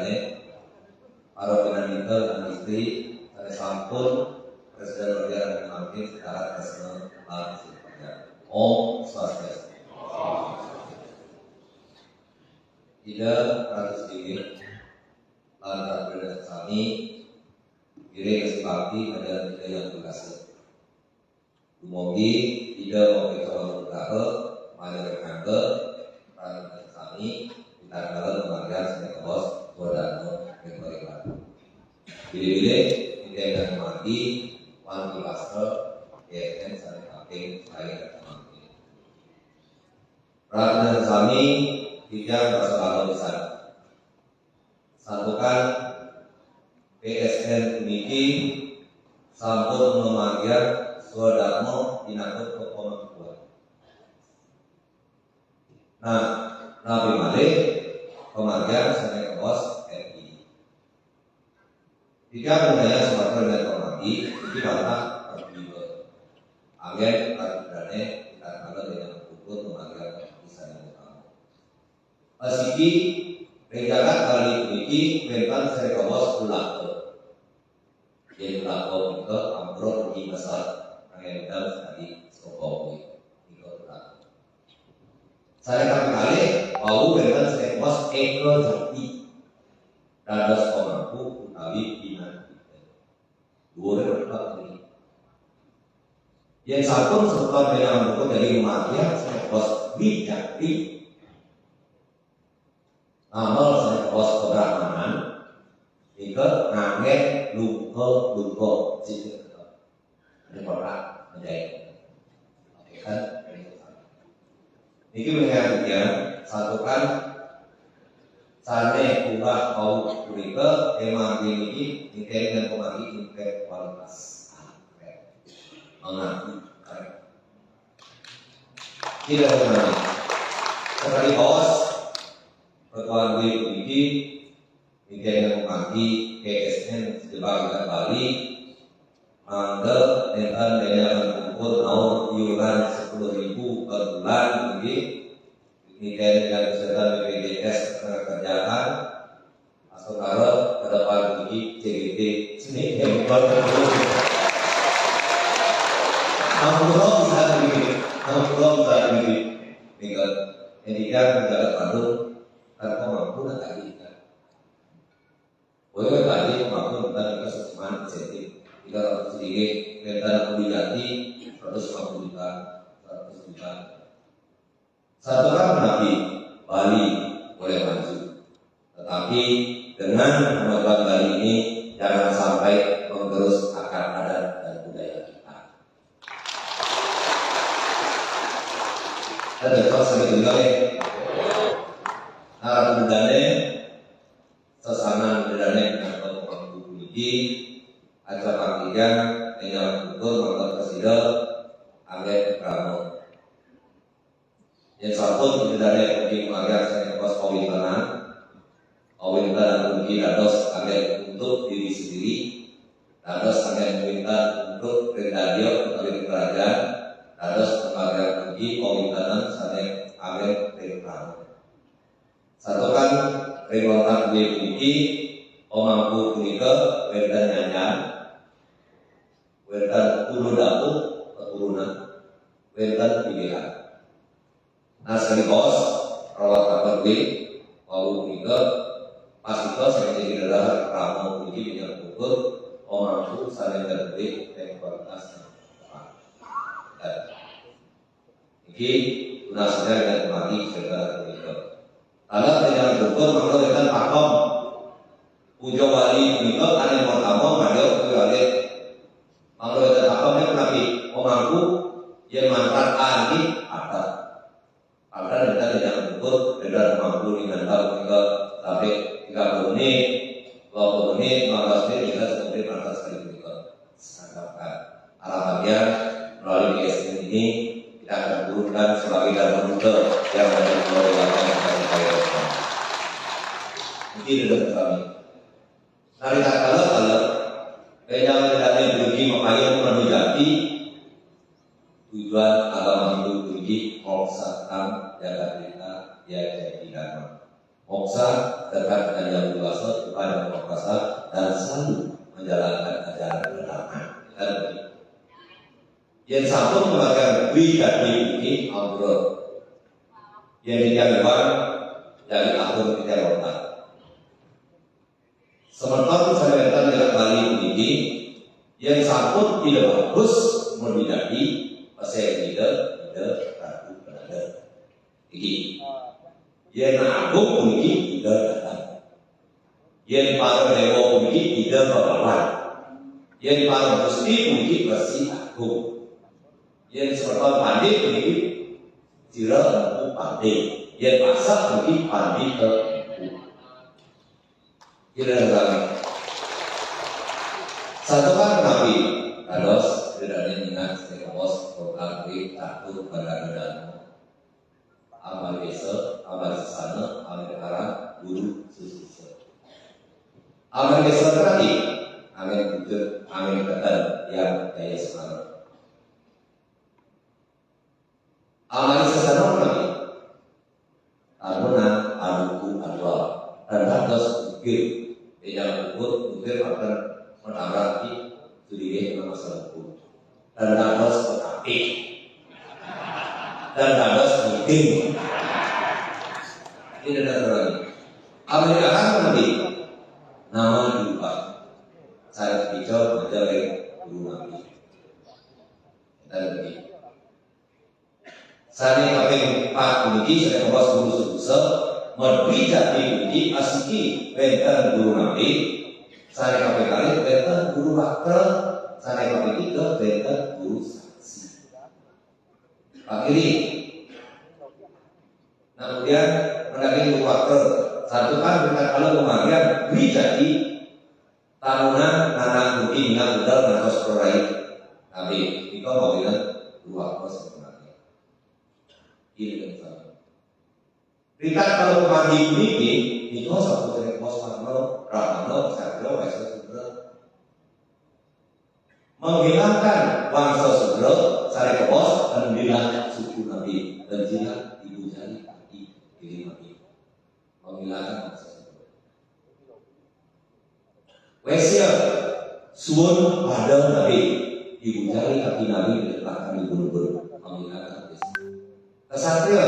Dane, para penanita dan istri, saya sampun Presiden Negara dan Makin secara personal langsung. Om Swastiastu. Tidak ratus dingin, lantar berdasar kami, kiri kesempati pada tidak yang berkasih. Dumogi tidak mau kita berkata, malah berkata, pada kami kita kalau menghargai sebagai bos, bodano, kembali. Bila-bila kita akan mati, wanti pasal, ya saya pakai saya mati. Perhatian kami tidak berskala besar. Satukan PSN Uniki sampun memanggil Swadharma inakut keponan kuat. Nah, Nabi Malik pemanggil sebagai bos RI. Jika budaya Sumatera dan Komagi ini bantah berbeda. Agen karena kita kalau dengan hukum memanggil kisah yang utama. Asiki rencana kali ini mentan saya bos pelaku. Jadi pelaku itu ambrol di besar angin dan tadi sokowi itu pelaku. Saya kali mau mentan saya bos eko jati dan sekolahku utawi bina dua berapa ini. Yang satu setelah dengan buku dari rumahnya saya bos bijak amal saya bos keberamanan ikut ngaget luko situ ada orang menjahit oke kan ini mengingatkan satukan sane ubah kau kurika emang ini dengan pemagi kualitas mengerti tidak benar sekali bos Pertuan ini dengan pagi PSN sebagai Bali Mangga dengan ukur tahun iuran 10.000 per bulan ini dengan kesehatan BPJS kerjaan saudara ke depan ini CGT sini yang Alhamdulillah bisa begini tinggal ketika menjaga Bandung tanpa mampu dan tadi kan boleh tadi mampu dan kita sesuai insentif 300 sedikit dan obligasi 150 juta 100 juta satu kan Nabi Bali boleh maju tetapi dengan kemajuan Bali ini jangan sampai menggerus akar adat dan budaya kita. Ada terus sebetulnya narasi budaya sesana budaya atau mampu ini acara panggilan dengan ukur maka presiden Angget Prano. Yang satu budaya mungkin mengajar saya kos kawinan mungkin dados Angget untuk diri sendiri, dados Angget minta untuk radio atau kerajaan, dados mengajar mungkin kawinan saya Angget Prano. Satu kan rewangan ini mampu punika wedan nyanyian wedan ulu dapur keturunan wedan pilihan nah sekali bos rawat kabar mau punika pasito saya jadi adalah ramu puji yang ukur mampu saling berbeda dan kualitas ini tunasnya dan kembali segala punika kalau dengan ukur maka wedan pakom Pujo wali itu ada yang pertama ada wali kalau ada apa nabi mengaku yang mantan ahli ada kita tidak betul tidak mampu dengan tahu kita sampai 30 menit 20 menit 15 menit kita seperti mantan sekali juga sangatkan harapannya melalui PSN ini kita akan turunkan sebagai dalam rute yang ada di luar ini tidak kami. Nari tak kalau yang tidak beruji makanya menjadi tujuan agama Hindu beruji moksa tam jaga kita ya jadi dharma moksa dekat dengan yang dewasa Tuhan yang Maha Kuasa dan selalu menjalankan ajaran agama. Yang satu mengatakan wigati ini ambrol. Yang kedua dari atur kita rotan. Sementara saya datang dari Bali ini, yang satu tidak bagus membidati, saya tidak ragu berada. Ini, yang agung ini tidak datang. Yang para dewa ini tidak berlawan. Yang para gusti ini bersih agung. Yang seperti pandai ini tidak mampu pandai. Yang masak ini pandai ke tidak lagi. Satu kan Nabi Kados tidak ingat sekos program satu pada amal besok, amal sesana, amal sekarang guru susu. Amal besok tadi, amal wujud, amal ketan yang daya sekarang. Amal sesana lagi, aruna, aduku, adwa, dan Kados ukir. Yang ukir akan menabrak sendiri dengan masalah hukum dan Kados tetapi dan Kados penting ini ada lagi Amerika kan nanti nama diubah saya hijau menjadi guru nabi dan begini saya kaping 4 ini saya kebas guru sebesar berbeda di asiki benten guru nabi saya kaping kali benten guru wakil saya kaping 3 benten guru saksi akhiri nah kemudian mendaki guru wakil satu kan benten kalau pembagian jadi tahunan anak bukti minat udal dan kos prorai nabi itu mau bilang guru wakil sebenarnya ini kan sama Rikat kalau pemandi ini itu satu dari pos Parno, Ramano, Sakro, Wesa Sudra menghilangkan bangsa Sudra, Sari Kepos dan menghilangkan suku Nabi dan jika ibu jari kaki diri Nabi menghilangkan bangsa Sudra. Wesya suun pada Nabi ibu jari kaki Nabi diletakkan di gunung-gunung menghilangkan Wesya. Kesatria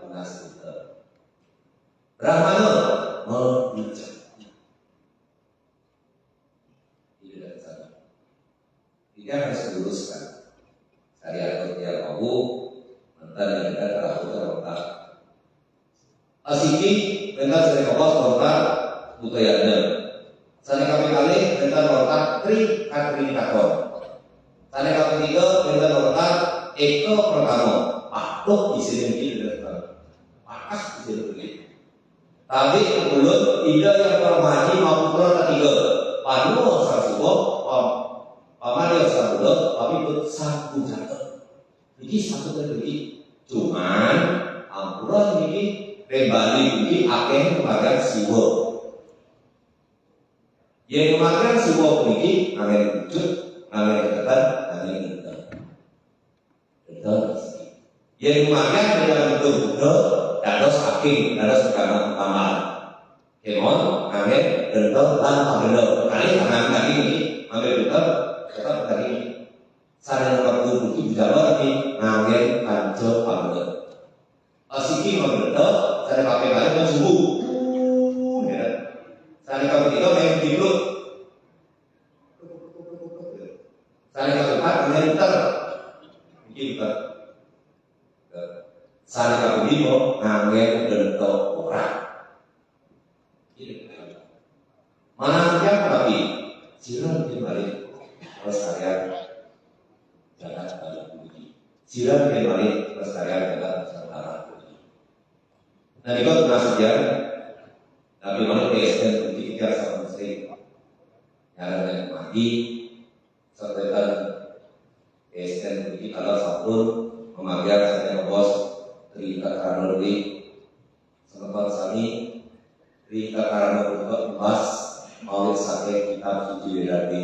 munasib. Brahmana membijak. Ini dari sana. Tidak harus diluruskan. Saya atur dia kau, mantan yang kita terakhir terletak. Asiki, bentar saya kapas terletak butayana. Sana kami kali bentar terletak tri-katrikator. Sana kami 3 bentar terletak eko pertama. Patuh di sini tidak terletak. Pakas di sini begini. Tapi kebetulan tidak yang permadi maupun ketiga. Panu sarsubo, pamali sarsubo, tapi itu satu jatuh. Jadi satu terjadi. Cuman ampuran ini kembali ini akan kemarin siwo. Yang kemarin siwo ini akan wujud, akan ketekan, akan ketekan. Yang kemarin dalam betul-betul dados hakim, dados agama utama. Kemon, angin, bentuk, dan pabelo. Kali tangan kaki ini, ambil bentuk, tetap kaki ini. Saling waktu bukti bicara lagi, angin, kanjo, pabelo. Asiki membentuk, saling pakai kali dan subuh. Saling pakai tiga, main tidur. Saling pakai 4, angin putar. Bikin putar. Saling kamu limo angin bentuk orang. Mana yang lagi? Siram kembali pelestarian jagat balik budi. Siram kembali pelestarian jagat nusantara budi. Nah itu nasibnya. Tapi mana PSN budi kita sama Muslim. Yang mati setelah PSN budi kalau sabun mengajar saya bos. Rika karena lebih sempat sami Rika karena untuk membahas maulid sate kitab suci Wedadi.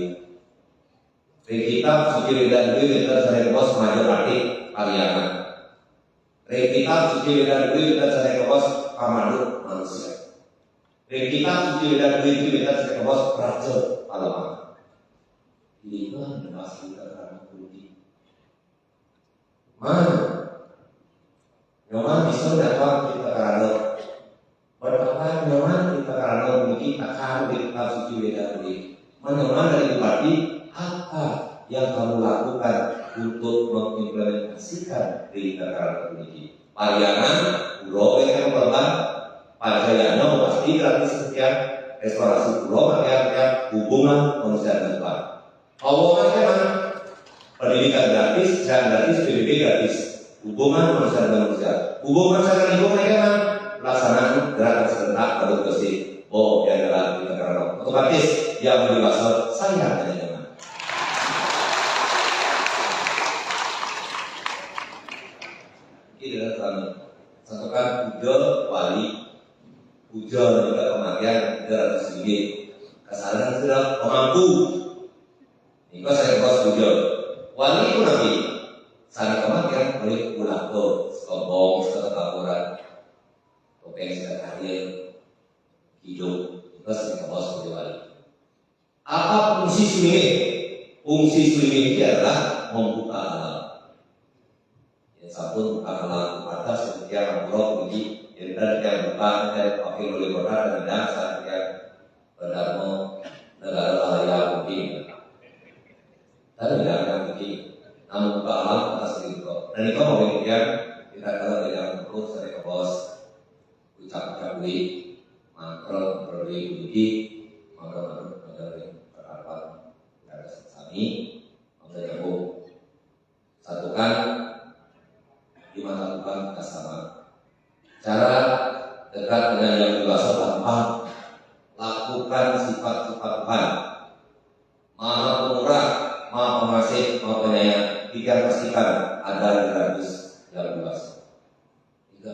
Kitab suci Wedadi kita saya bos maju arti kaliangan. Kitab suci Wedadi kita saya bos pamandu manusia. Dan kita suci dan begitu kita sebagai bos raja alamat. Ini kan masih terang kunci. Mana? Nyaman bisa dapat kita karena berkata nyaman kita karena mungkin akan kita suci dan begitu. Mana dari berarti apa yang kamu lakukan untuk mengimplementasikan di karena ini? Parianan, pulau yang berban, pajayana pasti gratis setiap restorasi pulau makanya hubungan manusia dan Tuhan. Hubungan kan pendidikan gratis, kesehatan gratis, PBB gratis, hubungan manusia dan manusia. Hubungan manusia dan hubungan kan pelaksanaan gerakan serentak pada bersih. Oh, dia adalah di negara otomatis yang dewasa saya dan jangan. Ini adalah satukan puja wali, puja juga pemakaian 300 ringgit. Kesalahan sudah pemangku. Ini saya bos puja. Wali itu nanti sana pemakaian oleh ulako, sekobong, seketakuran, topeng sekarang hidup. Itu saya bos puja wali. Apa fungsi swimming? Fungsi swimming ini adalah membuka alam. Sabun alam kepada setiap orang uji dan yang bukan dan wakil oleh kota dan saat yang berdamo negara layak mungkin. Tapi tidak akan mungkin. Namun buka alam atas itu. Dan itu kemudian kita kalau tidak perlu saya ke bos ucap-ucap beli makro beli uji makro dari harapan dari kami menyambung satukan di mata Tuhan kita sama. Cara dekat dengan yang dewasa gampang. Lakukan sifat-sifat Tuhan. Maha pemurah, maha pengasih, maha penyayang. Tiga pastikan ada di gratis yang dewasa. Tiga.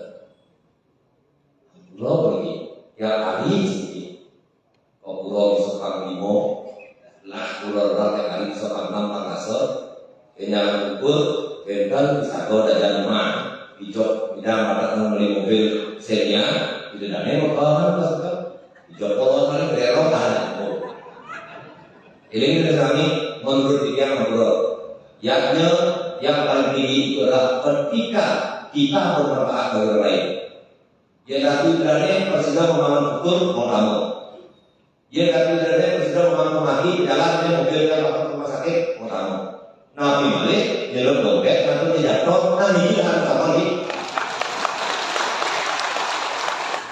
Pulau pergi. Yang hari ini. Kau pulau disokang limo. Lah pulau orang yang hari disokang 6 pangasot. Kenyang kumpul. Bentar bisa kau dalam rumah, hijau bidang pada membeli mobil senia, itu dan nengok kawan pas kau, hijau kawan paling bererok tahan. Ini kami menurut dia menurut, yaknya yang paling tinggi itu adalah ketika kita bermanfaat bagi orang lain. Yang satu berani bersedia membangun betul mau kamu. Yang satu berani bersedia membangun mati jalannya mobil yang masuk rumah sakit mau kamu. Nabi balik, jelok dompet, lalu dia jatuh, nanti dia harus apa lagi?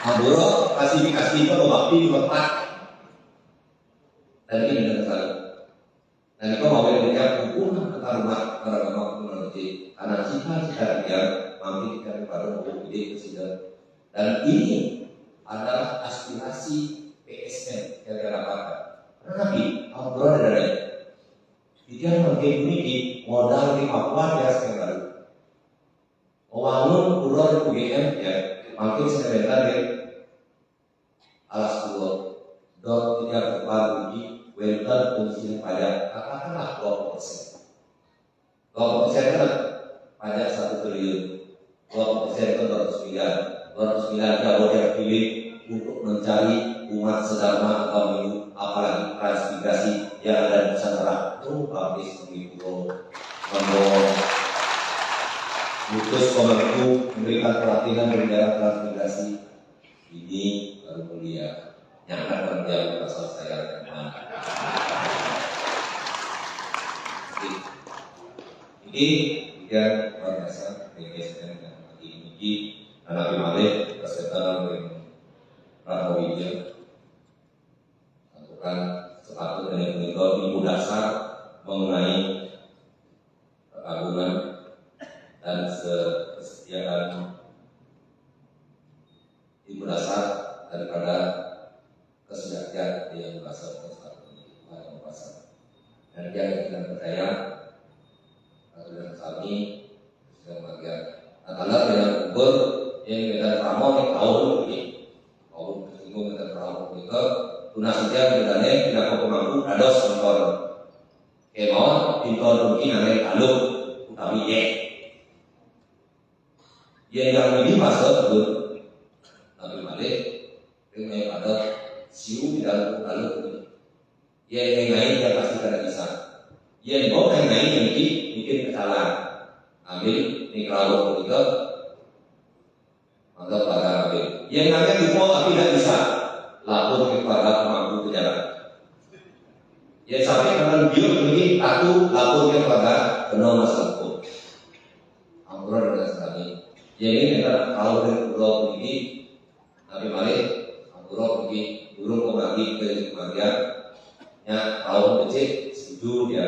Aburo, kasih itu bakti di tempat. Dan ini dengan sekali. Dan itu mau berikan hubungan antara umat beragama teknologi. Karena cita-cita dia mampu kita kepada mobil ide presiden. Dan ini adalah aspirasi PSN yang didapatkan. Nabi, Aburo ada dari dia mungkin ini modal di Papua ya sekarang. Wangun pulau di UGM ya, makin sebentar ya. Alas pulau, dot tidak terbaruji, welter fungsi pajak katakanlah 20%. 20% kan pajak 1 triliun, 20% itu 200 miliar. 200 miliar kalau dia pilih untuk mencari umat sedama atau minggu, apalagi transmigrasi yang ada di Nusantara. Habis mengikuti membawa mutus pemangku memberikan pelatihan di daerah transmigrasi ini baru kuliah nyangka kerja pasal saya ini tiga luar biasa BGSN dan ini anak Malik peserta dengan Prabowo lakukan sepatu dan ilmu dasar mengenai keagungan dan kesetiaan ilmu dasar daripada kesejahteraan yang berasal dari pasar. Dan dia tidak percaya dengan kami sedang bagian adalah dengan kubur yang kita ramon yang tahu ini tahu kesinggung kita tahu itu tunas saja bedanya tidak mampu ada sponsor kemauan pintar mungkin ada taluk utami yang ini masuk betul tapi balik Dengan pada siu di dalam lalu yang lain dia pasti tidak bisa. Yang mau yang lain yang bikin kesalahan. Ambil ini kalau juga anggap pada ambil. Yang namanya dipo tapi tidak bisa. Lapor kepada pemangku penjara. Ya sampai karena dia ini aku lapor kepada penolong masalah hukum. Ampuran dengan sekali. Yang ini adalah kalau dari pulau ini tapi balik ampuran pergi burung kembali ke bagian ya kalau kecil setuju dia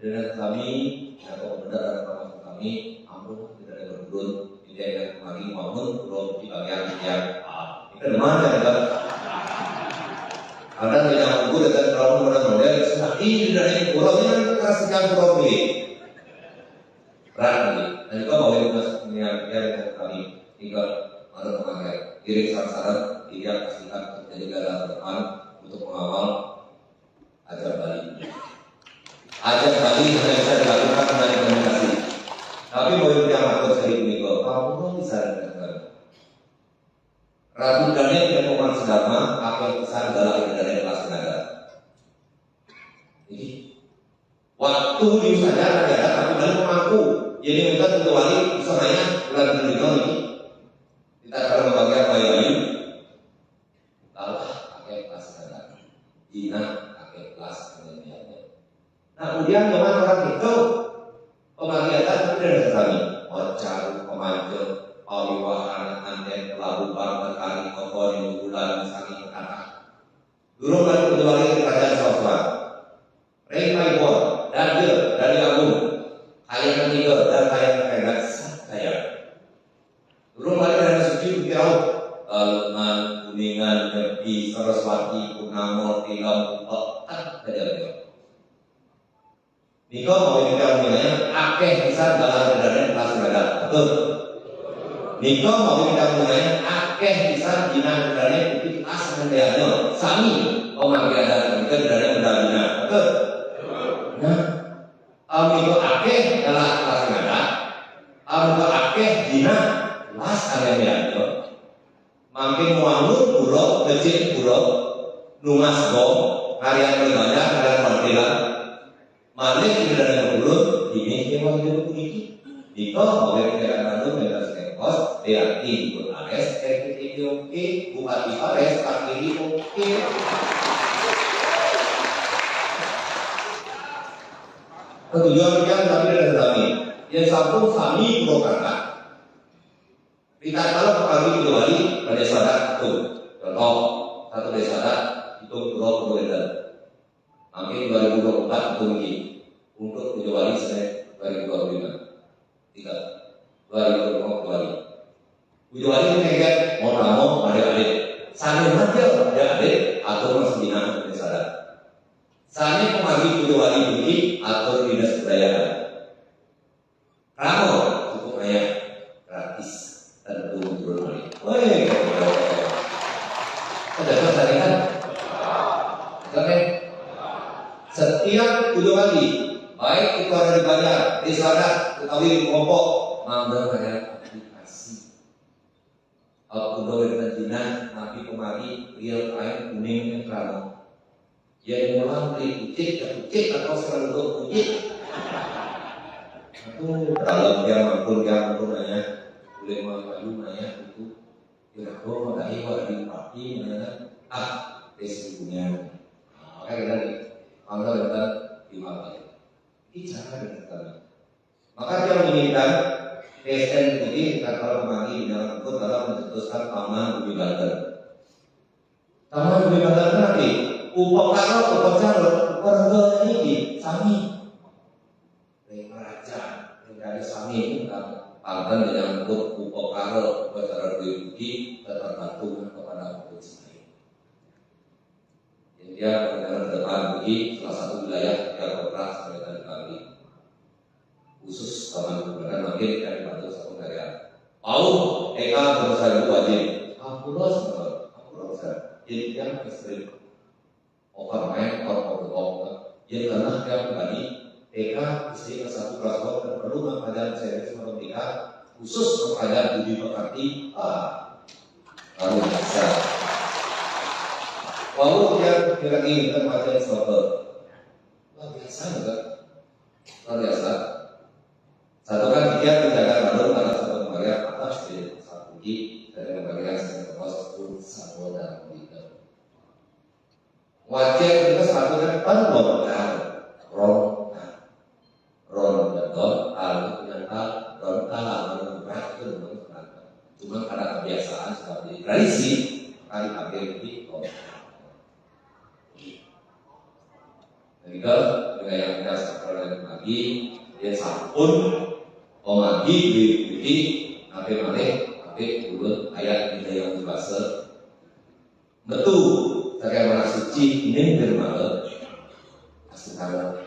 dengan kami atau benar dan kami ampuran tidak ada berburun tidak ada kembali maupun pulau di bagian yang itu mana adalah Anda tidak mampu dengan terlalu model sudah ini dari pulau ini kasihkan pulau ini berarti dan juga mau yang kami tinggal ada pemakai diri sasaran tidak pastikan terjadi dalam depan untuk mengawal ajar Bali. Ajar Bali hanya bisa dilakukan dengan komunikasi. Tapi boleh yang aku sering minggu, kamu bisa dengar. Rabu Daniel yang Umar Sedama akan besar dalam dari kelas negara. Jadi waktu di saja ada tapi Daniel mengaku. Jadi kita kecuali misalnya bulan Juli ini kita akan membagikan bayi kalah pakai kelas negara, Cina pakai kelas penelitiannya. Nah kemudian dengan orang itu pembagian itu dari kami, Ocaru, Pemanjo, Pawiwahan, Anden, Pelabuhan, Berkali, Kokori, Bulan, Sangi, Kata. Dulu baru kecuali kerajaan Soswan, Rengkai Bon, Dagil, dari Agung. Ayat ketiga dan ayat keenam saya. Belum ada dari suci Bukirau, Leman, Kuningan, Nepi, Saraswati, Purnamo, Tilam, Utak, saja beliau. Niko mau kita menilainya akeh besar dalam keadaan kelas badan, betul. Niko mau kita menilainya akeh besar dina keadaan itu kelas mendiannya, sami pemakai ada kita keadaan berdalina, betul. Nah. Itu akeh adalah kelas nada, itu akeh dina kelas agamanya. Makin muangun pura, kecil pura, numas bom, karya beribadah, karya partilan, malik tidak ada berurut, ini yang mau hidup ini. Jika boleh tidak ada bebas kekos, DAT ikut AS, RPTI oke, Bupati AS, Pakiri oke. Ketujuan yang kami dari kami yang satu kami Purwakarta. Kita kalau kami Bali pada saat itu contoh satu desa itu Purwakarta. Mungkin 2024 itu mungkin untuk Bali sampai 2025 tiga 2025 Bali. Bali ini kayak mau tamu adik-adik sambil aja adik-adik atau masih binaan desa. Saatnya pemagi Bali ini atau dinas kebudayaan. Kamu cukup banyak gratis dan turun balik. Woi, ada tadi kan? Oke. Setiap Bali, baik itu ada di Banjar, di Sadat, Betawi, di Kelompok, mangga ada aplikasi. Udah berkejinan, nabi pemagi real time kuning yang terang. Yang mulang beli kucing atau selalu untuk kucing. Itu kalau dia maupun nanya, boleh mau maju nanya itu. Kira-kira mau dari di parti mana? Resikonya. Makanya kita di angka datang di mana? Ini cara kita. Maka dia menginginkan PSN ini kita kalau kembali dalam itu dalam mencetuskan taman Bumi Banten. Taman Bumi Banten nanti. Upacara ini sami raja dari sami itu kan Banten dengan bentuk upacara diuji tergantung kepada Gusti. Jadi dia berjalan depan bagi salah satu wilayah yang pernah sampai tadi kali khusus taman bulan makin dari batu satu negara. Eka berusaha wajib. Aku rasa jadi yang ekstrim. Overman jadi karena dia pribadi TK istri ke-1 kelas 2 dan perlu mengajar serius mereka khusus mengajar budi pekerti luar biasa. Walau yang kita inginkan materi soal luar biasa enggak? Luar biasa. Satu kan dia tidak akan lalu karena satu pembagian atas di satu dari pembagian sektor itu satu dan tiga. Wajib kita satu kan penlombaan ron al nyata ron al berat itu memang cuma karena kebiasaan seperti tradisi kali pakai di Jadi dengan yang kita sekarang lagi dia sampun omagi di nanti urut ayat ini yang dibahas betul bagaimana suci ini bermalam sekarang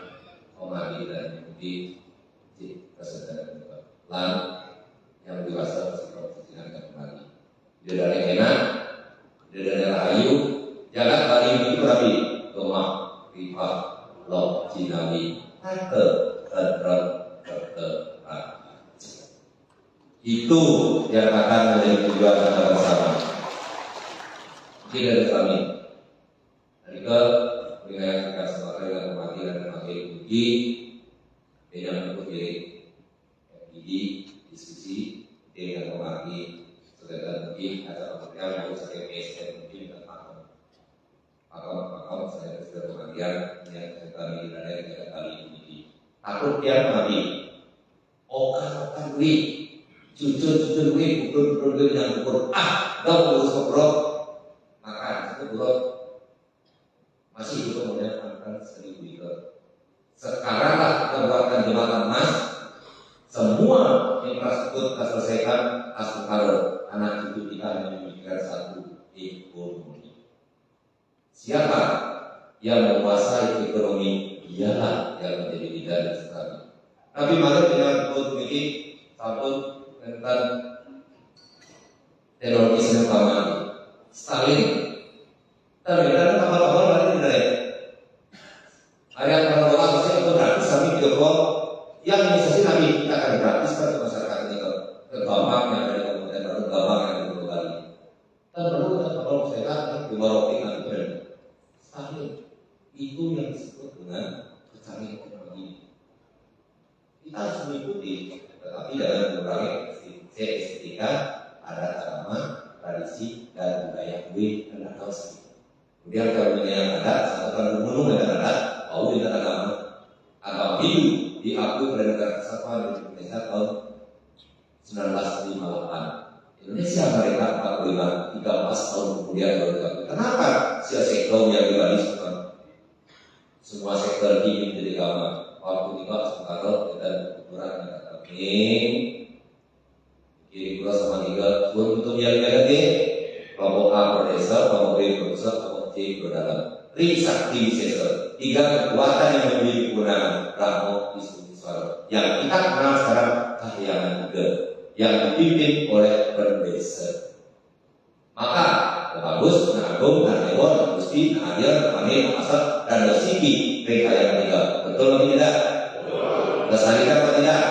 omagi dan di kesadaran lan yang dibahas seperti yang kembali dia dari enak dia dari rahayu jalan bali ini berapi rumah riba lo jinami itu yang akan menjadi tujuan kita bersama. Tidak ada kami. Mereka dengan kita sebagai dan mati dan mati uji dengan menjadi diskusi dengan mati saudara mungkin atau kemudian aku sebagai PSN mungkin tentang pakam saya sudah kemudian yang kami dari kali ini. Takut dia mati. Okan jujur pukul yang pukul gak urus ngobrol makan itu buruk masih itu kemudian akan 1000 liter. Sekarang lah kita buatkan jembatan emas, semua infrastruktur kita selesaikan asal anak cucu kita memiliki satu ekonomi. Siapa yang menguasai ekonomi? Dialah yang menjadi leader dan sekali. Tapi mari dengan memiliki satu tentang terorisme paman Stalin. Ternyata kapal-kapal lari dari area kapal saya itu gratis kami video yang inisiasi kami kita akan gratis ke masyarakat ini ke Bambang yang dari Kabupaten Baru Bambang yang di Bali. Dan perlu kapal saya di Maroke nanti berani. Stalin itu yang disebut dengan kecanggihan teknologi. Kita harus mengikuti, tetapi jangan mengurangi estetika, adat agama, tradisi dan budaya kue dan adosi. Kemudian kalau yang adat, satukan gunung dan adat, mau dan agama hidup diakui oleh negara kesatuan Republik Indonesia tahun 1958. Indonesia mereka 45, 13 tahun kemudian baru diakui. Kenapa sektor yang dibalik semua sektor ini menjadi agama? Waktu itu sekarang dan ukuran yang kami kiri pula sama tiga untuk yang negatif kelompok A berdesa, kelompok B berbesar, kelompok C berdalam. Risakti sesar tiga kekuatan yang memiliki kegunaan Ramo Wisnu Suara yang kita kenal sekarang Kahyangan Muda yang dipimpin oleh berdesa. Maka bagus, Agung, Dewa, Gusti, Nadir, Amin, Asal, dan Dosiki Rekayana tiga. Betul atau tidak? Lestarikan atau tidak?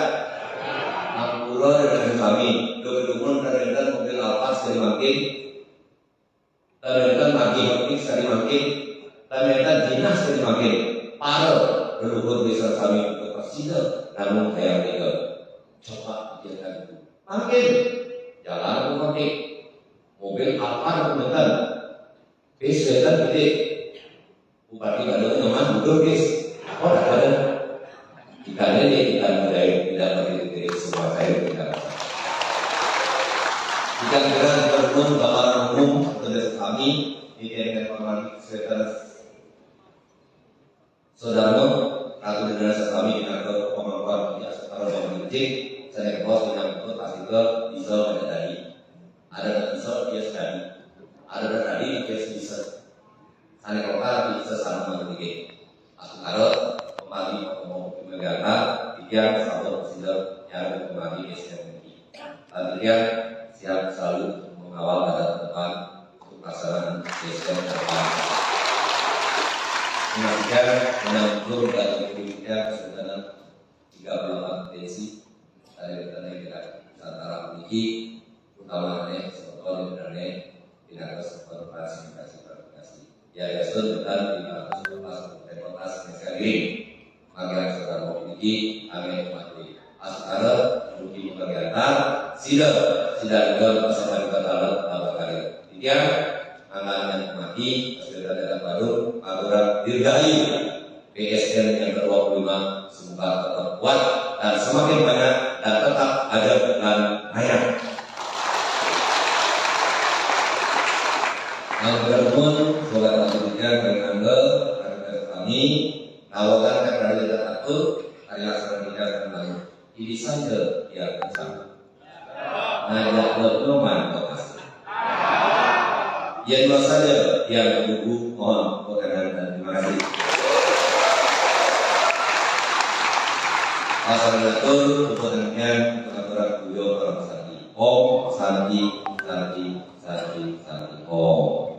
Ampura dan kami Dukun dan mobil Alfa sekali makin dan makin sekali makin dan dinas sekali makin para leluhur besar kami untuk persidangan namun kayak tiga coba pikirkan itu makin jalan makin mobil Alfa dan bis dan gede bupati Bandung nyaman betul guys ada ikannya dia ikan budaya tidak berdiri semua saya tidak ikan gerak berumum bakal umum terhadap kami di daerah Pemali Sekitar Saudara atau di daerah kami dengan kemampuan yang setara dengan masjid saya bos dengan itu pasti ke bisa ada tadi ada bisa dia sekali ada tadi dia bisa saya lokal bisa sama dengan asal kembali mau negara tiga satu presiden yang kembali SMI. Kemudian siap selalu mengawal pada depan untuk pelaksanaan SDM depan. Kemudian menyambung dan berikutnya kesulitan 38 potensi dari yang kita antara memiliki utamanya sebetulnya tidak harus berpartisipasi. Yayasan dan 314 kabupaten kota sekali. Panggilan saudara memiliki amin mati. Asara bukti kegiatan sida juga bersama juga dalam kali. Tiga anggaran mati sudah ada baru aturan dirgahayu PSN yang ke-25 semoga tetap kuat dan semakin banyak dan tetap ada dan banyak. Alhamdulillah, semoga diberikan bagi anda kami tawakan karena tidak takut adalah selanjutnya kembali. Ini saja yang bersama. Ngajak teman lokasi. Yang dua saja yang berhubung mohon perkenan dan terima kasih. Assalamualaikum warahmatullahi wabarakatuh. Om Santi Om.